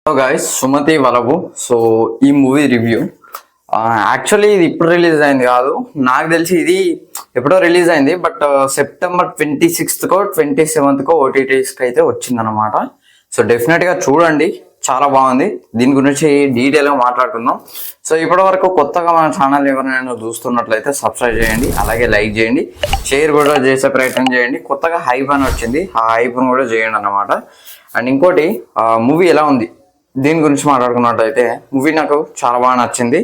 Hello guys, Sumathi వలపు. So ఈ movie review actually ఇది ఇప్పుడు రిలీజ్ అయింది కాదు, నాకు తెలిసి ఇది ఎప్పుడో రిలీజ్ అయింది. బట్ సెప్టెంబర్ 26కో 27కో ఓటీటీస్కి అయితే వచ్చిందనమాట. సో డెఫినెట్గా చూడండి, చాలా బాగుంది. దీని గురించి డీటెయిల్గా మాట్లాడుకుందాం. సో ఇప్పటి వరకు కొత్తగా మన ఛానల్ ఎవరైనా చూస్తున్నట్లయితే సబ్స్క్రైబ్ చేయండి, అలాగే లైక్ చేయండి, షేర్ కూడా చేసే ప్రయత్నం చేయండి. కొత్తగా హైప్ అని వచ్చింది, ఆ హైప్ను కూడా చేయండి అన్నమాట. అండ్ ఇంకోటి, మూవీ ఎలా ఉంది దీని గురించి మాట్లాడుకున్నట్టయితే మూవీ నాకు చాలా బాగా నచ్చింది.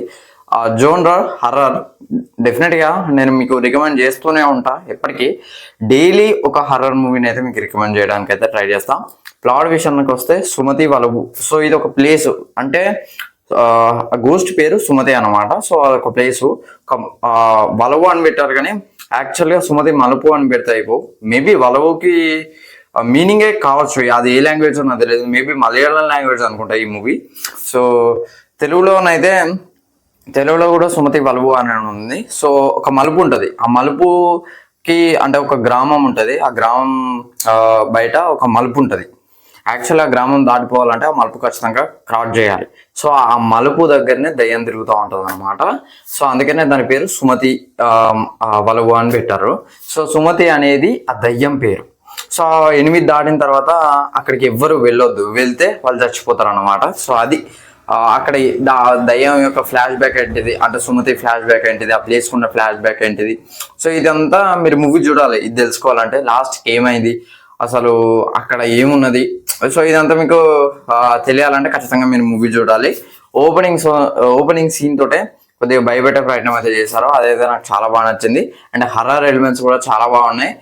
Genre horror. డెఫినెట్గా నేను మీకు రికమెండ్ చేస్తూనే ఉంటా, ఎప్పటికీ డైలీ ఒక హర్రర్ మూవీని అయితే మీకు రికమెండ్ చేయడానికి అయితే ట్రై చేస్తాం. ప్లాట్ విషయానికి వస్తే సుమతి వలపు. సో ఇది ఒక ప్లేస్, అంటే గోస్ట్ పేరు సుమతి అనమాట. సో అదొక ప్లేసు. వలవు అని పెట్టారు, కానీ యాక్చువల్గా సుమతి మలుపు అని పెడితే అయిపో. మేబీ వలవుకి మీనింగే కావచ్చు, అది ఏ లాంగ్వేజ్ నాకు తెలియదు. మేబీ మలయాళం లాంగ్వేజ్ అనుకుంటా ఈ మూవీ. సో తెలుగులో కూడా సుమతి వలపు అని ఉంది. సో ఒక మలుపు ఉంటుంది, ఆ మలుపుకి అంటే ఒక గ్రామం ఉంటుంది, ఆ గ్రామం బయట ఒక మలుపు ఉంటుంది. యాక్చువల్గా గ్రామం దాటిపోవాలంటే ఆ మలుపు ఖచ్చితంగా క్రాస్ చేయాలి. సో ఆ మలుపు దగ్గరనే దయ్యం తిరుగుతూ ఉంటుంది అనమాట. సో అందుకనే దాని పేరు సుమతి వలపు అని పెట్టారు. సో సుమతి అనేది ఆ దయ్యం పేరు. సో 8 దాటిన తర్వాత అక్కడికి ఎవ్వరు వెళ్ళొద్దు, వెళ్తే వాళ్ళు చచ్చిపోతారు అన్నమాట. సో అది అక్కడ దయ్యం యొక్క ఫ్లాష్ బ్యాక్ ఏంటిది, అంటే సుమతి ఫ్లాష్ బ్యాక్ ఏంటిది, ఆ ప్లేస్ ఉన్న ఫ్లాష్ బ్యాక్ ఏంటిది. సో ఇదంతా మీరు మూవీ చూడాలి, ఇది తెలుసుకోవాలంటే. లాస్ట్ ఏమైంది, అసలు అక్కడ ఏమున్నది, సో ఇదంతా మీకు తెలియాలంటే ఖచ్చితంగా మీరు మూవీ చూడాలి. ఓపెనింగ్ సీన్ తోటే కొద్దిగా భయపెట్టే ప్రయత్నం అయితే చేశారో అదైతే నాకు చాలా బాగా నచ్చింది. అండ్ హర్రర్ ఎలిమెంట్స్ కూడా చాలా బాగున్నాయి.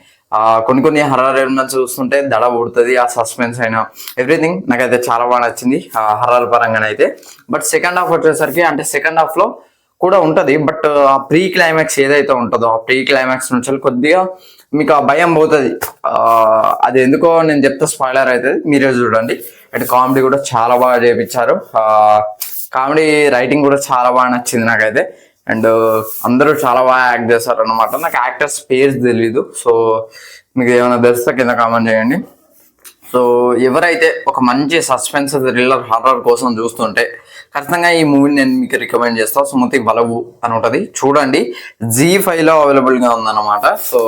కొన్ని హర్రర్ ఎలిమెంట్స్ చూస్తుంటే దడ పుడుతుంది, ఆ సస్పెన్స్ అయినా ఎవ్రీథింగ్ నాకైతే చాలా బాగా నచ్చింది హర్రర్ పరంగానే అయితే. బట్ సెకండ్ హాఫ్ వచ్చేసరికి, అంటే సెకండ్ హాఫ్లో కూడా ఉంటుంది, బట్ ఆ ప్రీ క్లైమాక్స్ ఏదైతే ఉంటుందో ఆ ప్రీ క్లైమాక్స్ నుంచి కొద్దిగా మీకు ఆ భయం పోతుంది. అది ఎందుకో నేను చెప్తే స్పాయిలర్ అవుతుంది, మీరే చూడండి. అండ్ కామెడీ కూడా చాలా బాగా చేయించారు, కామెడీ రైటింగ్ కూడా చాలా బాగా నచ్చింది నాకైతే. అండ్ అందరూ చాలా బాగా యాక్ట్ చేస్తారు అనమాట. నాకు యాక్టర్స్ పేర్స్ తెలీదు, సో మీకు ఏమైనా తెలిస్తే కింద కామెంట్ చేయండి. సో ఎవరైతే ఒక మంచి సస్పెన్స్ థ్రిల్లర్ హర్రర్ కోసం చూస్తుంటే ఖచ్చితంగా ఈ మూవీని నేను మీకు రికమెండ్ చేస్తాను. సుమతి వలపు అని ఉంటుంది, చూడండి. ZEE5లో అవైలబుల్గా ఉందన్నమాట. సో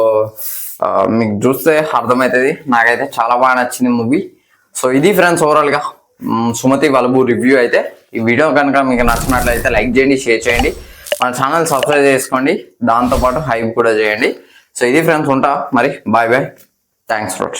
మీకు చూస్తే అర్థమవుతుంది. నాకైతే చాలా బాగా నచ్చింది మూవీ. సో ఇది ఫ్రెండ్స్ ఓవరాల్గా సుమతి వలపు రివ్యూ అయితే. ఈ వీడియో కనుక మీకు నచ్చినట్లయితే లైక్ చేయండి, షేర్ చేయండి, మన ఛానల్ సబ్స్క్రైబ్ చేసుకోండి, దాంతోపాటు హైప్ కూడా చేయండి. సో ఇది ఫ్రెండ్స్, ఉంటా మరి. Bye bye, thanks for watching.